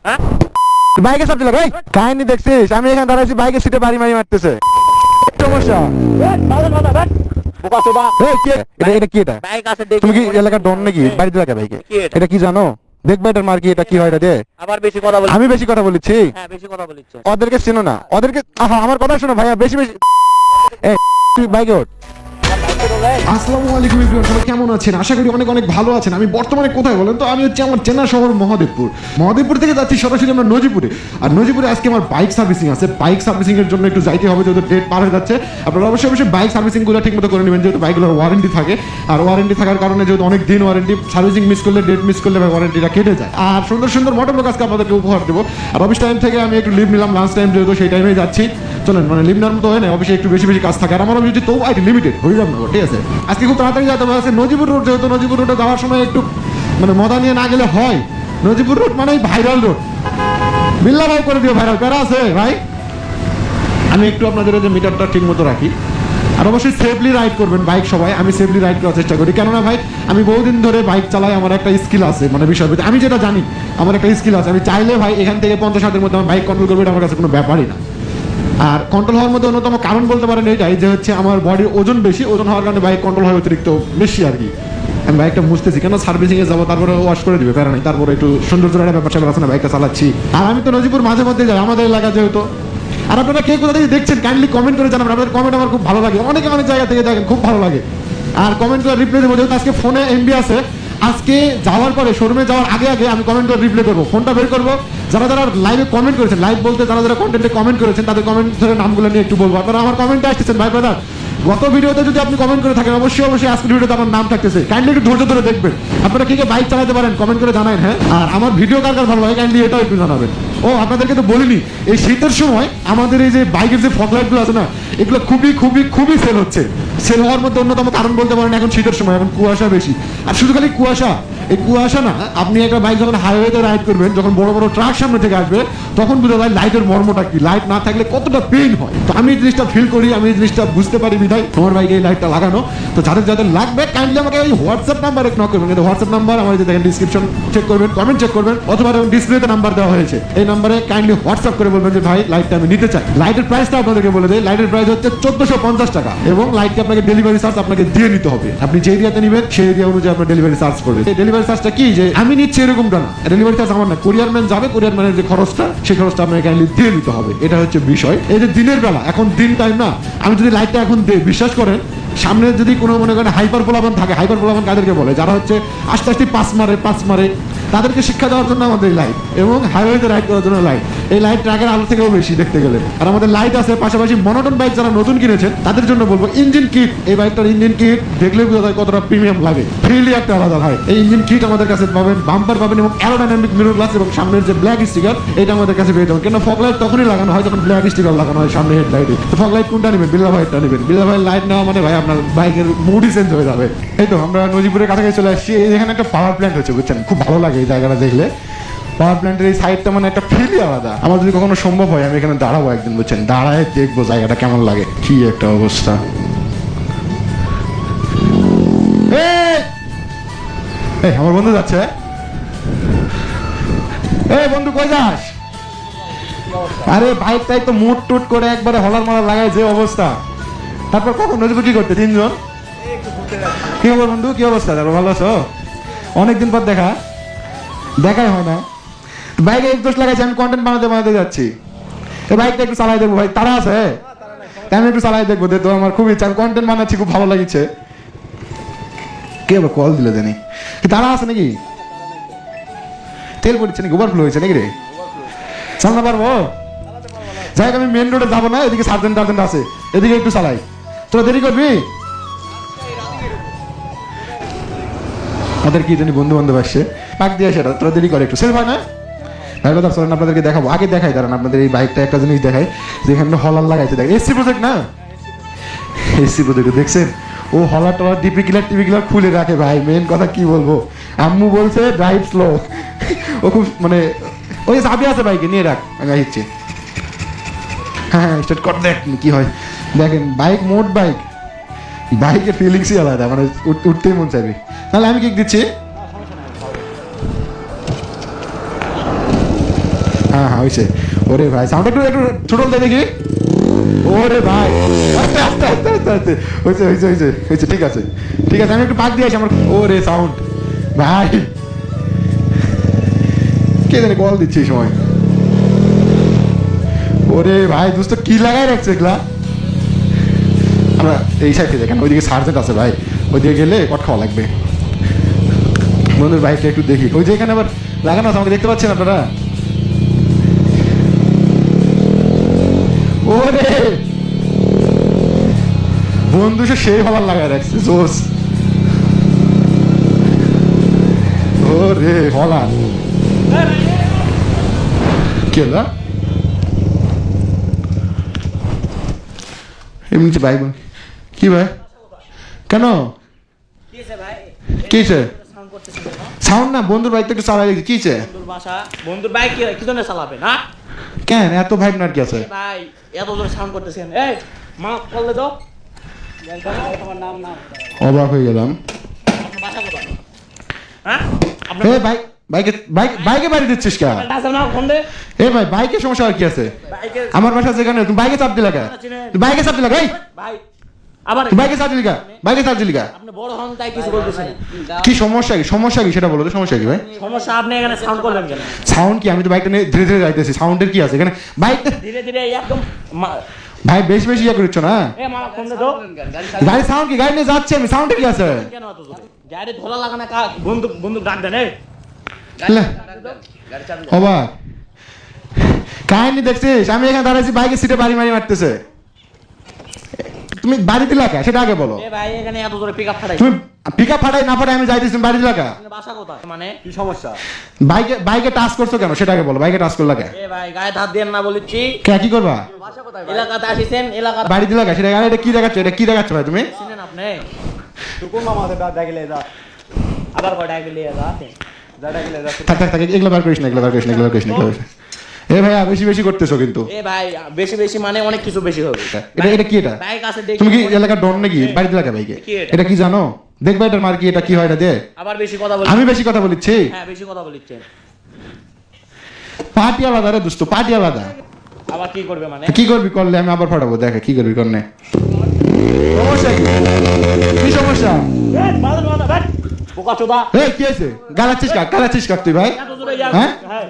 হ্যাঁ বাইকে সব ভাই কাহিনী দেখছিস আমি এখানে দাঁড়াইছি বাইকের সিটে বাড়ি মারি মারতেছে সমস্যা বোকা চোদা এই কে এটা কি এটা বাইক আছে দেখি তুমি কি এলাকার ডন নাকি বাড়িতে লাগা বাইকে কি এটা? এটা কি জানো দেখবে এটার মার কি এটা কি হয় এটা দে আবার বেশি কথা বলি আমি বেশি কথা বলেছি হ্যাঁ বেশি কথা বলিস ওদেরকে চেনো না ওদেরকে আহা আমার কথা শোনো ভাইয়া বেশি বেশি এই তুই বাইকে ওঠ আসসালামু আলাইকুম এভরিওয়ান, সবাই কেমন আছেন? আশা করি অনেক অনেক ভালো আছেন। আমি বর্তমানে কোথায় বলেন তো? আমি হচ্ছে আমার চেনা শহর মহাদেবপুর থেকে যাচ্ছি সরাসরি আমরা নজিপুরে। আর নজিপুরে আজকে আমার বাইক সার্ভিসিং আছে। বাইক সার্ভিসিং এর জন্য একটু যাইতে হবে, যেহেতু ডেট পার হয়ে যাচ্ছে। আপনারা অবশ্যই বাইক সার্ভিসিংগুলো ঠিক মতো করে নেবেন, যেহেতু বাইকগুলোর ওয়ারেন্টি থাকে। আর ওয়ারেন্টি থাকার কারণে যেহেতু অনেক দিন ওয়ারেন্টি, সার্ভিসিং মিস করলে, ডেট মিস করলে ওয়ারেন্টিটা কেটে যায়। আর সুন্দর সুন্দর মডেল আজকে আপনাদেরকে উপহার দেবো। আর অফিস টাইম থেকে আমি একটু লিভ নিলাম, লাঞ্চ টাইম যেহেতু সেই টাইমে যাচ্ছি। চলেন, মানে লিভ নেওয়ার মতো হয় না, অফিসে একটু বেশি বেশি কাজ থাকে। আর আমার অফিস তো লিমিটেড হয়ে যাবে, ঠিক আছে? আজকে খুব তাড়াতাড়ি যেতে হবে। নজিপুর রোড, যেহেতু নজিপুর রোডে যাওয়ার সময় একটু মানে মজা নিয়ে না গেলে হয়। নজিপুর রোড মানে ভাইরাল রোড। বিল্লা ভাই করে দিও ভাইরাল, কারা আছে ভাই? আমি একটু আপনাদের যে মিটারটা ঠিক মতো রাখি। আর অবশ্যই সেফলি রাইড করবেন বাইক সবাই। আমি সেফলি রাইড করার চেষ্টা করি, কেননা ভাই আমি বহুদিন ধরে বাইক চালাই। আমার একটা স্কিল আছে, মানে বিষয় আমি যেটা জানি আমার একটা স্কিল আছে। আমি চাইলে ভাই এখান থেকে 50-60-এর মধ্যে আমার বাইক কন্ট্রোল করবে, এটা আমার কাছে কোনো ব্যাপারই না। আর কন্ট্রোল হওয়ার মধ্যে অন্যতম কারণ বলতে পারেন এটাই যে হচ্ছে আমার বডির ওজন বেশি, ওজন হওয়ার কারণে বাইক কন্ট্রোল হয় অতিরিক্ত বেশি আর কি। আমি বাইকটা মুছতেছি কেন, সার্ভিসিংয়ে যাবো, তারপরে ওয়াশ করে দিবে, প্যারা নাই। তারপরে একটু সৌন্দর্য একটা ব্যাপার স্যাপার আছে না, বাইকটা চালাচ্ছি। আর আমি তো নজিপুর মাঝে মধ্যে যাই, আমাদের এলাকা যেহেতু। আর আপনারা কে কোথা থেকে দেখছেন কাইন্ডলি কমেন্ট করে জানাবেন। আপনাদের কমেন্ট আমার খুব ভালো লাগে, অনেকে অনেক জায়গা থেকে দেখেন, খুব ভালো লাগে। আর কমেন্ট করে রিপ্লাই দেবো, যেহেতু আজকে ফোনে এমবি আছে। আজকে যাওয়ার পরে শোরুমে যাওয়ার আগে আগে আমি কমেন্ট করে রিপ্লাই করবো, ফোনটা বের করবো। যারা যারা লাইভে কমেন্ট করেছেন, লাইভ বলতে যারা যারা কন্টেন্টে কমেন্ট করেছেন, তাদের কমেন্টের নামগুলো নিয়ে একটু বলবো। আপনারা আমার কমেন্টে আসতেছেন ভাই ব্রাদার, গত ভিডিওতে যদি আপনি কমেন্ট করে থাকেন, অবশ্যই অবশ্যই আজকের ভিডিওতে আমার নাম থাকতেছে। কাইন্ডলি একটু ধৈর্য ধরে দেখবেন। আপনারা কি বাইক চালাতে পারেন কমেন্ট করে জানাবেন। হ্যাঁ, আর আমার ভিডিও কার কার ভালো লাগে কাইন্ডলি এটাও একটু জানাবেন। ও আপনাদেরকে তো বলিনি, এই শীতের সময় আমাদের এই যে বাইকের যে ফগ লাইটগুলো আছে না, এগুলো খুবই খুবই খুবই সেল হচ্ছে। সেল হওয়ার মধ্যে অন্যতম কারণ বলতে পারেন এখন শীতের সময়, এখন কুয়াশা বেশি। আর শুধু খালি কুয়াশা, এই কুয়াশা না, আপনি একটা বাইক যখন হাইওয়েতে রাইড করবেন, যখন বড় বড় ট্রাক সামনে থেকে আসবে, তখন বুঝা যায় লাইটের মর্মটা কি, লাইট না থাকলে কতটা পেইন হয়। তো আমি এই জিনিসটা ফিল করি, আমি এই জিনিসটা বুঝতে পারি, বিধায় আমার বাইকে এই লাইটটা লাগানো। তো যাদের যাদের লাগবে কাইন্ডলি আমাকে এই হোয়াটসঅ্যাপ নাম্বারে নক করবেন। কিন্তু হোয়াটসঅ্যাপ নাম্বার আমার যে দেখেন ডিসক্রিপশন চেক করবেন, কমেন্ট চেক করবেন, অথবা ডিসপ্লেতে নাম্বার দেওয়া হয়েছে, এই নাম্বারে কাইন্ডলি হোয়াটসঅ্যাপ করে বলবেন যে ভাই লাইটটা আমি নিতে চাই। লাইটের প্রাইসটা আপনাদেরকে বলে দেয়, লাইটের প্রাইস হচ্ছে 1450 টাকা, এবং লাইটকে আপনাকে ডেলিভারি চার্জ আপনাকে দিয়ে নিতে হবে। আপনি যে এরিয়াতে নেবেন সেই এরিয়া অনুযায়ী আপনার ডেলিভারি চার্জ করবে। এই ডেলিভারি চার্জটা কি যে আমি নিচ্ছি এরকমটা না, ডেলিভারি চার্জ আমার না, কুরিয়ার ম্যান যাবে, কুরিয়ার ম্যানের যে খরচটা, সেই খরচটা আপনাকে কাইন্ডলি দিয়ে নিতে হবে। এটা হচ্ছে বিষয়। এই যে দিনের বেলা, এখন দিন টাইম না, আমি যদি লাইটটা এখন দিই, বিশ্বাস করেন সামনে যদি কোনো মনে করেন হাইপার পোলাপান থাকে, হাইপার পোলাপান কাদেরকে বলে, যারা হচ্ছে আস্তে আস্তে পাঁচ মারে, তাদেরকে শিক্ষা দেওয়ার জন্য আমাদের লাইট, এবং হাইওয়েতে রাইড করার জন্য লাইট। এই লাইট ট্রাকের আলো থেকেও বেশি দেখতে গেলে। আর আমাদের লাইট আছে পাশাপাশি মনোটন বাইক যারা নতুন কিনেছেন তাদের জন্য বলবো ইঞ্জিন কিট। এই বাইকটার ইঞ্জিন কিট দেখলে বোঝা যায় কতটা প্রিমিয়াম লাগে, ফিলই একটা আলাদা হয়। এই ইঞ্জিন কিট আমাদের কাছে পাবেন, বাম্পার পাবেন, এবং অ্যারোডাইনামিক মিরর গ্লাস, এবং সামনের যে ব্ল্যাক স্টিকার, এটা আমাদের কাছে পেয়ে যাবেন। কেন ফগ লাইট তখনই লাগানো হয় যখন ব্ল্যাক স্টিকার লাগানো হয় সামনে হেডলাইটে। তো ফগ লাইট কোনটা নেবেন? বিল্লা ভাইটা নেবেন। বিল্লা ভাইয়ের লাইট নেওয়া মানে ভাই আপনার বাইকের মুডই চেঞ্জ হয়ে যাবে। এই তো আমরা নজিপুরের কাছাকাছি চলে আসছি। এখানে একটা পাওয়ার প্ল্যান্ট হচ্ছে, বুঝছেন, খুব ভালো লাগে এই জায়গাটা দেখলে। পাওয়ার প্ল্যান্টের এই সাইডটা মানে একটা ফিলই আলাদা। আমার যদি কখনো সম্ভব হয় আমি এখানে দাঁড়াবো একদিন, বুঝছেন, দাঁড়ায় দেখবো জায়গাটা কেমন লাগে। কি একটা অবস্থা। এই আমার বন্ধু যাচ্ছে। এই বন্ধু কই যাস? আরে বাইক টাইক তো মুট টুট করে একবারে হলার মালার লাগায় যে অবস্থা। তারপর কখন নজিপুর কি করতে? 3 জন। কি খবর বন্ধু, কি অবস্থা? তারপর ভালো আছো? অনেকদিন পর দেখাই হয় না। বাইকে এক দোষ লাগাইছি, আমি কন্টেন্ট বানাতে যাচ্ছি। এই বাইকটা একটু চালাই দেখবো ভাই, তারা আছে? আমি একটু চালাই দেখবো, তো আমার খুব ইচ্ছা, আমি কন্টেন্ট বানাচ্ছি, খুব ভালো লাগছে। কে আবার কল দিলে জানি, কি তারা আছে নাকি? তেল পড়ছে নাকি, ওভারফ্লো হয়েছে নাকি রে? চালাতে পারবো? যাই হোক, আমি মেন রোডে যাবো না, এদিকে সার্জেন্ট টার্জেন্ট আছে, এদিকে একটু চালাই। তোরা দেরি করবি? ওদের কি জানি বন্ধু বান্ধব আসছে, পাক দিয়ে সেটা, তোরা দেরি করে একটু। সেল হয় না ভাই কথা, চলেন আপনাদেরকে দেখাবো। আগে দেখাই, দাঁড়ান আপনাদের এই বাইকটা একটা জিনিস দেখাই, যেখানে হলার লাগাইছে। দেখেন এসি প্রজেক্ট না, এসি প্রজেক্ট দেখছেন? ও হলার টলার টিপি কিলার খুলে রাখে ভাই। মেন কথা কি বলবো, আম্মু বলছে ড্রাইভ স্লো। ও খুব মানে ওই চাবি আছে বাইকে, নিয়ে রাখ, আগে হিচ্ছে। হ্যাঁ স্টার্ট কর, দেখ কি হয়। দেখেন বাইক, মোট বাইকের ফিলিংসই আলাদা, মানে উঠতেই মন চাইবে। তাহলে আমি কিক দিচ্ছি। হ্যাঁ হ্যাঁ হয়েছে। ওরে ভাই সাউন্ড একটু একটু ছোট দে দেখি। ওরে ভাই আস্তে আস্তে আস্তে আস্তে আস্তে হয়েছে হয়েছে হয়েছে হয়েছে, ঠিক আছে ঠিক আছে, আমি একটু পাক দিয়ে আসি আমার। ওরে সাউন্ড ভাই, কে জানি কল দিচ্ছে এই সময়। ওরে ভাই দোস্ত কি লাগাই রাখছে এগুলা। আমরা এই সাইডে দেখেন, ওইদিকে সার্জেন্ট আছে ভাই, ওইদিকে গেলে কট খাওয়া লাগবে। বন্ধুর বাইকটা একটু দেখি, ওই যে এখানে আবার লাগানো আছে, আমাকে দেখতে পাচ্ছেন আপনারা? ওরে বন্ধু সে সেই হবার লাগায় রাখছে, জোস। ওরে হলা কি হলো এমনি ভাই বোন? কি ভাই কেন কিছে সাউন্ড না? বন্ধুর বাইক তো একটু চালাই দেখি কিছে? বন্ধুর বাইক কি জন্য চালাবে না? কেন এত ভাইব না কি আছে? ভাই এত জোরে সাউন্ড করতেছেন। এই মা বললে তো আমার নাম না। অবাক হয়ে গেলাম। আপনার বাসা কোথায়? হ্যাঁ এ বাইক বাইকে বাইকে বাড়ি দিচ্ছিস কে? আপনার নাম ফোন দে। এ ভাই বাইকে সমস্যা আর কি আছে? বাইকে আমার বাসা যেখানে, তুমি বাইকে চাপ দিলা কে? তুই বাইকে চাপ দিলা ভাই? ভাই আবার তুই বাইকে চাপ দিলি কা? বাইকে চাপ দিলি কা? আপনি বড় হন তাই কিছু বলতেছেন। কি সমস্যা কি? সমস্যা কি সেটা বলো তো, সমস্যা কি ভাই? সমস্যা আপনি এখানে সাউন্ড করলেন কেন? সাউন্ড কি? আমি তো বাইকটা নিয়ে ধীরে ধীরে যাইতেছি, সাউন্ডের কি আছে এখানে? বাইকটা ধীরে ধীরে একদম ভাই বেশি বেশি ইয়ে করছো না? এ মামা ফোন দে তো। গাড়ি সাউন্ড কি? গাড়ি নিয়ে যাচ্ছে আমি, সাউন্ডে কি আছে? কেন এত জোরে? গাড়ি ধরা লাগা না, বন্দুক বন্দুক ডাক দেন। এই অবাক কাহিনী দেখছিস? আমি এখানে দাঁড়াইছি, বাইকের সিটে বাড়ি মারি মারতেছে। তুমি বাড়ি দিলা কা সেটা আগে বলো। এ ভাই এখানে এত জোরে পিকআপ ফাটাই। তুমি পিকআপ ফাটাই না ফাটাই আমি যাইতেছি, তুমি বাড়ি দিলা কা? আপনার বাসা কোথায়? মানে কি সমস্যা? বাইকে টাচ করছো কেন সেটা আগে বলো। বাইকে টাচ করলা কে? এ ভাই গায়ে হাত দেন না বলেছি। কে কি করবা? বাসা কোথায়? এলাকাতে আসিছেন, এলাকা বাড়ি দিলা কা সেটা আগে? এটা কি দেখাচ্ছ? এটা কি দেখাচ্ছ ভাই তুমি? চিনেন আপনি? তুই কোন মামা আছে ডাকলে যা। আবার কয় ডাকলে যা। যা ডাকলে যা। থাক থাক থাক, এগুলো বার করিস না, এগুলো বার করিস না, এগুলো বার করিস না, এগুলো বার করিস না। এ ভাইয়া বেশি বেশি করতেছো কিন্তু। এ ভাই বেশি বেশি মানে অনেক কিছু বেশি হবে। এটা এটা কি? এটা বাইক আছে দেখি। তুমি কি এলাকার ডন নাকি? বাড়ি দিলা কা বাইকে? কি এটা? এটা কি জানো? দেখবা এটার মার কি? এটা কি হয় এটা দিয়ে? আবার বেশি কথা বলি। আমি বেশি কথা বলিচ্ছি? হ্যাঁ বেশি কথা বলিচ্ছেন। পার্টি আলাদা রে দোস্ত, পার্টি আলাদা। আবার কি করবে মানে? কি করবি করলে আমি আবার ফাটাবো, দেখে কি করবি করনে। সমস্যা কি? কি সমস্যা? এ মাদন মাদন ভাই পোকা চোদা। এই কি আছে? গালাচ্ছিস কাক? গালাচ্ছিস কাক তুই ভাই? এত জোরে ইয়া। হ্যাঁ? হ্যাঁ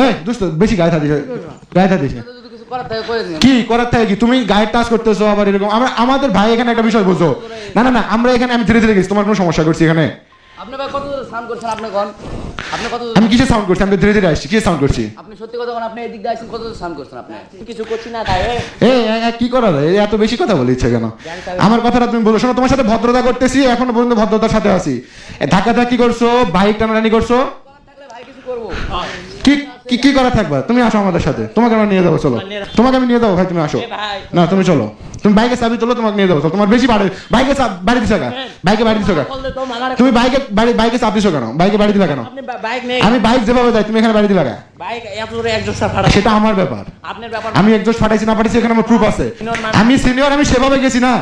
এই দোস্ত বেশি গায়ে থাকিস, গায়ে থাকিস না। কি করার থাকে কি? তুমি গায়ে টাচ করতেছো আবার এরকম। আমরা আমাদের ভাই এখানে একটা বিষয় বুঝো না। না না আমরা এখানে, আমি ধীরে ধীরে গেছি, তোমার কোনো সমস্যা করছি এখানে? আপনি ভাই কত সাউন্ড করছেন? আপনি কোন আপনি কত আমি কিসে সাউন্ড করছি? আমি তো ধীরে ধীরে আসছি, কিসে সাউন্ড করছি? আপনি সত্যি কথা কোন? আপনি এদিক দিয়ে আসছেন, কত সাউন্ড করছেন আপনি? কিছু করছি না তাই। কি করা যায়? এত বেশি কথা বলিচ্ছে কেন? আমার কথাটা তুমি বলো। শোনো, তোমার সাথে ভদ্রতা করতেছি, এখনো পর্যন্ত ভদ্রতার সাথে আছি। ধাক্কা ধাক্কি করছো, বাইক টানাটানি করছো, থাকলে ভাই কিছু করব। কি কি কি করা থাকবা? তুমি আসো আমাদের সাথে, তোমাকে আমরা নিয়ে যাবো, চলো। তোমাকে আমি নিয়ে যাবো ভাই, তুমি আসো। না তুমি চলো, তুমি বাইকে চাবি তোলো, তোমাকে নিয়ে যাবো। তোমার বেশি বাইকে বাড়ি দিছো কেন? বাইকে বাড়ি দিছো কেন? তুমি বাইকে চাপ দিছো কেন? বাইকে বাড়ি দিলা কেন? আপনি বাইক নেই। আমি বাইক যেভাবে যাই, তুমি এখানে বাড়ি দিলা কেন? বাইক এত জোরে একজোড়া ফাটা। সেটা আমার ব্যাপার। আপনার ব্যাপার আমি একজন ফাটাইছি না ফাটাইছি এখানে আমার প্রুফ আছে। আমি সিনিয়র, আমি সেভাবে গেছি না।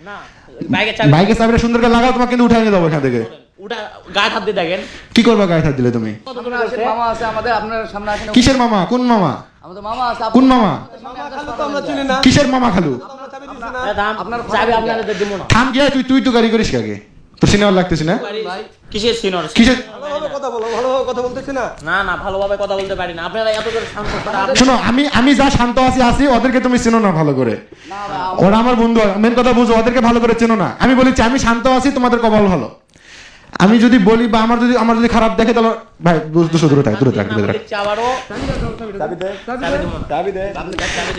না। বাইকের চাবি বাইকের চাবিটা সুন্দর করে লাগাও, তোমাকে কিন্তু উঠাই নিয়ে যাবো এখান থেকে। ওটা গায়ে হাত দিয়ে দেখেন। কি করবা গায়ে হাত দিলে তুমি? আপনার আসেন, মামা আছে আমাদের, আপনার সামনে আসেন। কিসের মামা? কোন মামা? আমাদের মামা আছে। কোন মামা? আমরা চিনি না। কিসের মামা খালু? আপনার চাবি আপনাদের দিব না। থাম গিয়ে তুই তো গাড়ি করিস কাকে? তোর সিনিয়র লাগতেছি না? কিসের সিনিয়র? কিসের? না না ভালোভাবে কথা বলতে পারি না। আপনারা এত জোরে সাউন্ড করতে। শোনো, আমি যা শান্ত আছি ওদেরকে তুমি চেনো না ভালো করে। ওরা আমার বন্ধু, মেন কথা বুঝো, ওদেরকে ভালো করে চেনো না। আমি বলেছি আমি শান্ত আছি, তোমাদের কপাল ভালো। আমি যদি বলি বা আমার যদি খারাপ দেখে তাহলে ভাই দূরে থাক। আবারও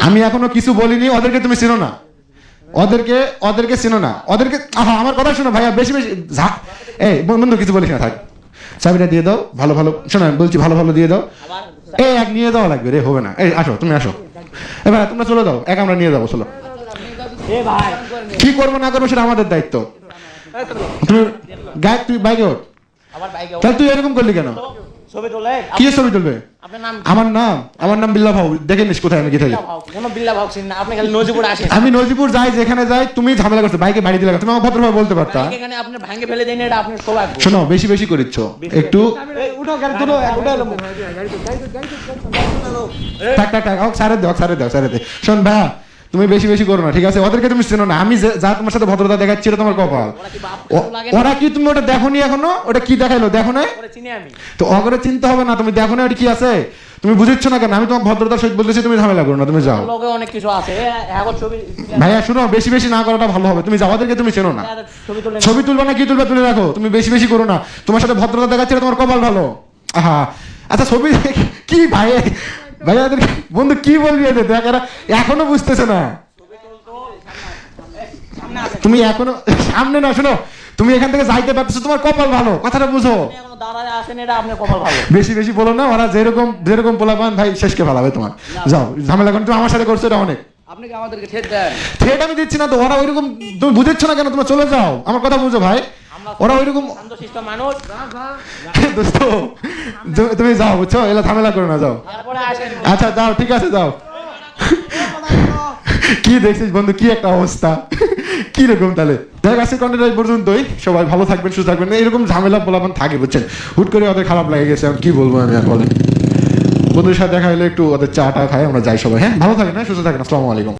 আমি এখনো কিছু বলিনি, ওদেরকে তুমি চেনো না। ওদেরকে চেনো না। ওদেরকে আমার কথা শোনো ভাইয়া, বেশি বেশি এই বন্ধু কিছু বলিস না, থাক। চাবিটা দিয়ে দাও, ভালো ভালো শোনো, বলছি ভালো ভালো দিয়ে দাও। এই এক নিয়ে যাওয়া লাগবে রে, হবে না। এই আসো, তুমি আসো। এবার তোমরা চলে যাও, এক আমরা নিয়ে যাবো, চলো। এ ভাই কি করবো না করবো সেটা আমাদের দায়িত্ব। তুই বাইকে ওঠ। আবার বাইকে তাহলে তুই এরকম করলি কেন? ছবি তোলে কি ছবি তুলবে? আপনার নাম আমার নাম বিল্লাহ ভাউ, দেখে নিস কোথায় আমি কি থাকি। কোনো বিল্লা ভাগ চিন না, আপনি খালি নজিপুর আসেন। আমি নজিপুর যাই, যেখানে যাই তুমি ঝামেলা করছো, বাইকে বাড়ি দিলে তুমি আমার ভদ্রভাবে বলতে পারতা। এখানে আপনি ভাঙে ফেলে দেন, এটা আপনার সৌভাগ্য। শোনো, বেশি বেশি করিচ্ছ একটু। উঠো গাড়ি তুলো, উঠে এলো। টাক টাক টাক, সারে দে। শোন ভাইয়া, তুমি বেশি বেশি করো না, ঠিক আছে? ওদেরকে তুমি চেনো না, আমি যা তোমার সাথে ভদ্রতা দেখাচ্ছি এটা তোমার কপাল। ওরা কি তুমি ওটা দেখো নি এখনো? ওটা কি দেখাইলো দেখো না? চিনি আমি তো অগরে চিনতে হবে না, তুমি দেখো না ওটা কি আছে? তুমি বুঝিচ্ছ না কেন? আমি তোমার ভদ্রতার সহিত বলতেছি, তুমি ঝামেলা করো না, তুমি যাও। লগে অনেক কিছু আছে, এখন ছবি ভাইয়া শুনো, বেশি বেশি না করাটা ভালো হবে। তুমি যাও, ওদেরকে তুমি চেনো না। ছবি তুলে ছবি তুলবা না কি তুলবা তুলে রাখো, তুমি বেশি বেশি করো না। তোমার সাথে ভদ্রতা দেখাচ্ছি এটা তোমার কপাল ভালো। আহা, আচ্ছা ছবি কি ভাইয়া এদের বন্ধু কি বলবি এদের? দেখ এরা এখনো বুঝতেছে না। তুমি এখনো সামনে না, শোনো তুমি এখান থেকে যাইতে পারতেছো, তোমার কপাল ভালো, কথাটা বুঝো। এখনো দাঁড়ায় আছেন, এটা আপনার কপাল ভালো। বেশি বেশি বলো না, ওরা যেরকম পোলাপান ভাই শেষকে ভালাবে তোমার। যাও, ঝামেলা করে তুমি আমার সাথে করছো এটা অনেক। আপনি কি আমাদেরকে ঠেট দেন? থ্রেট আমি দিচ্ছি না তো, ওরা ওইরকম, তুমি বুঝেছো না কেন? তুমি চলে যাও, আমার কথা বুঝো ভাই। ওরা ওইরকম শান্তশিষ্ট মানুষ, দোস্ত, তুমি যাও, বুঝছো? এলা ঝামেলা করো না, যাও। তারপরে আসেন। আচ্ছা যাও, ঠিক আছে যাও। কি দেখছিস বন্ধু, কি একটা অবস্থা, কি রকম? তাহলে দেখ, আজকে কন্টেন্ট এই পর্যন্তই। সবাই ভালো থাকবেন, সুস্থ থাকবেন। এরকম ঝামেলা পোলাপান থাকে, বুঝছেন? হুট করে ওদের খারাপ লাগে গেছে, কি বলবো আমি আর, বলেন। বন্ধুদের সাথে দেখা হলে একটু ওদের চা টা খাই, আমরা যাই সবাই। হ্যাঁ, ভালো থাকেন, হ্যাঁ, সুস্থ থাকেন। আসসালামু আলাইকুম।